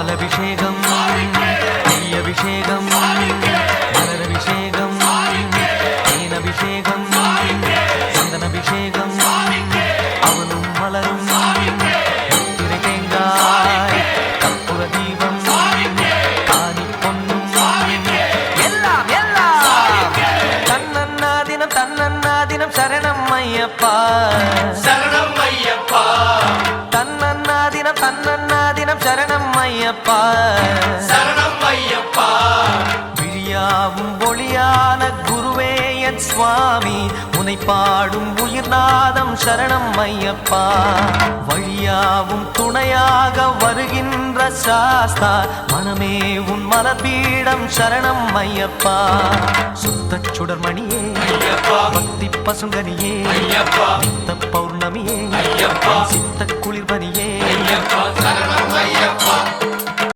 அபிஷேகம் அபிஷேகம் மலரபிஷேகம் தேன் அபிஷேகம் சந்தன அபிஷேகம் அவனும் மலரும் திரை தேங்காய் கற்பூர தீபம் காணி பொன்னும் எல்லாம் எல்லாம் தன்னன்னா தினம் சரணம் ஐயப்பா சரணம் ஐயப்பா தன்னன்னா தினம் சரணம் ஐயப்பா சரணம் ஐயப்பா விழியாவும் ஒளியான குருவே என் சுவாமி உனை பாடும் உயிர்நாதம் சரணம் ஐயப்பா வழியாவும் துணையாக வருகின்ற சாஸ்தா மனமே உன் மலர்பீடம் சரணம் ஐயப்பா சுத்த சுடர்மணியே பக்தி பசுங்கனியே நித்த பௌர்ணமியே சித்த குளிர்பனியே சரணம் ஐயப்பா